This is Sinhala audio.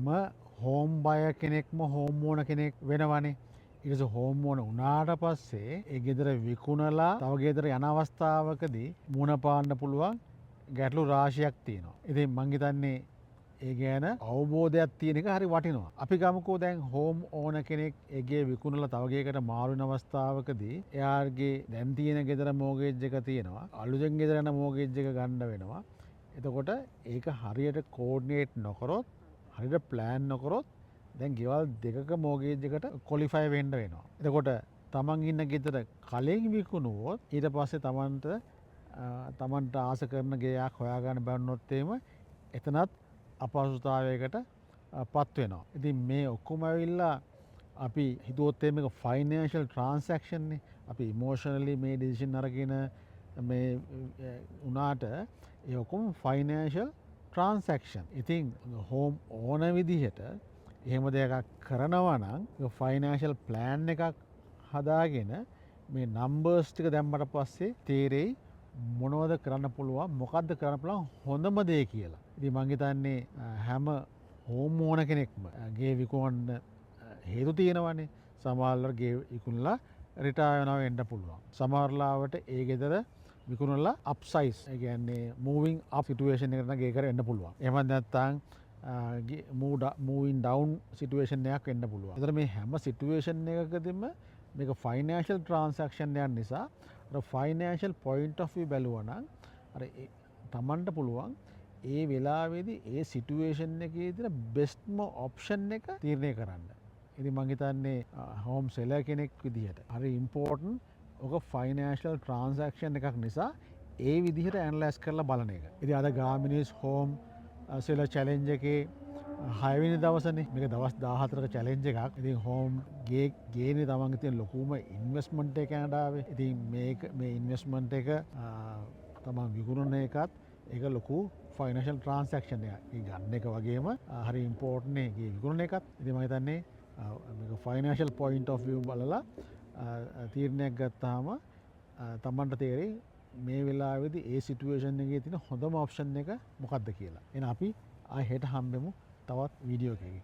හැම හෝම් බය කෙනෙක්ම හෝම් ඕන කෙනෙක් වෙනවනේ. ඊට පස්සේ හෝම් ඕන වුණාට පස්සේ ඒ ගෙදර විකුණලා තව ගෙදර යන අවස්ථාවකදී මුණ පාන්න පුළුවන් ගැටලු රාශියක් තියෙනවා. ඉතින් මං හිතන්නේ ඒ ගැන අවබෝධයක් තියෙන එක හරි වටිනවා. අපි ගමුකෝ දැන් හෝම් ඕන කෙනෙක් ඒ ගේ විකුණලා තව ගේකට මාරු වෙන අවස්ථාවකදී එයාගේ දැන් තියෙන ගෙදර මෝගේජ් එක තියෙනවා. අලුතෙන් ගෙදර යන මෝගේජ් එක ගන්න වෙනවා. එතකොට ඒක හරියට කෝඩිනේට් නොකරොත් හරියට ප්ලෑන් නොකරොත් දැන් ගෙවල් දෙකක මෝගේජ් එකට ක්වොලිෆයි වෙන්න වෙනවා. එතකොට තමන් ඉන්න ගෙදර කලින් විකුණුවොත් ඊට පස්සේ තමන්ට ආස කරන ගෙයක් හොයාගන්න බැන්නොත් එහෙම එතනත් අපහසුතාවයකට පත් වෙනවා. ඉතින් මේ ඔක්කොම ඇවිල්ලා අපි හිතුවොත් මේක ෆයිනෑන්ෂල් ට්‍රාන්සැක්ෂන් නේ. අපි ඉමෝෂනලි මේ ඩිසිෂන් අරගෙන මේ උනාට ඒ ඔක්කොම ෆයිනෑන්ෂල් ට්‍රාන්සැක්ෂන්. ඉතින් හෝම් ඕන විදිහට එහෙම දෙයක් කරනවා නම් ෆයිනෑන්ෂල් ප්ලෑන් එකක් හදාගෙන මේ නම්බර්ස් ටික දැම්මට පස්සේ තේරෙයි මොනවද කරන්න පුළුවන් මොකද්ද කරන්න පුළුවන් හොඳම දේ කියලා. ඉතින් මං හිතන්නේ හැම හෝම් ඕන කෙනෙක්ම ගේ විකුණන්න හේතු තියෙනවනේ. සමහරවල් ගේ විකුණලා රිටයර් වෙනවා වෙන්න පුළුවන්. සමහරලාවට ඒ ගෙදර විකුණලා අප් සයිස් ඒ කියන්නේ මූවින් අප් සිටුේෂන් එකකට නම් ගේ කර එන්න පුළුවන්. එහෙම නැත්නම් මූවින් ඩවුන් සිටුේෂන් එකක් වෙන්න පුළුවන්. ඒතර මේ හැම සිටුේෂන් එකකදීම මේක ෆයිනෑන්ෂල් ට්‍රාන්සැක්ෂන් එකක් නිසා අර ෆයිනෑන්ෂල් පොයින්ට් ඔෆ් view බලුවා නම් අර තමන්ට පුළුවන් ඒ වෙලාවේදී ඒ සිටුේෂන් එකේ තියෙන බෙස්ට්ම ඔප්ෂන් එක තීරණය කරන්න. ඉතින් මං හිතන්නේ හෝම් සෙලර් කෙනෙක් විදිහට හරි ඉම්පෝටන්ට් ඔක ෆයිනෑන්ෂල් ට්‍රාන්සැක්ෂන් එකක් නිසා ඒ විදිහට ඇනලයිස් කරලා බලන එක. ඉතින් අද ගාමිණීස් හෝම් සෙලර් චැලෙන්ජ් එකේ 6 වෙනි දවසනේ. මේක දවස් 14ක චැලෙන්ජ් එකක්. ඉතින් හෝම් ගේනේ තමන්ගේ තියෙන ලොකුම ඉන්වෙස්ට්මන්ට් එක කැනඩාවේ. ඉතින් මේ ඉන්වෙස්ට්මන්ට් එක තමන් විකුණන එකත් ඒක ලොකු ෆයිනෑන්ෂල් ට්‍රාන්සැක්ෂන් එකක්. ඒ ගන්න එක වගේම හරි ඉම්පෝටන්ට් නේ ගේ විකුණන එකත්. ඉතින් මම හිතන්නේ මේක ෆයිනෑන්ෂල් පොයින්ට් ඔෆ් view බලලා තීරණයක් ගත්තාම තමන්ට තේරෙයි මේ වෙලාවේදී ඒ සිටුේෂන් එකේ තියෙන හොඳම ඔප්ෂන් එක මොකක්ද කියලා. එහෙනම් අපි ආයෙ හෙට හම්බෙමු තවත් වීඩියෝ එකකින්.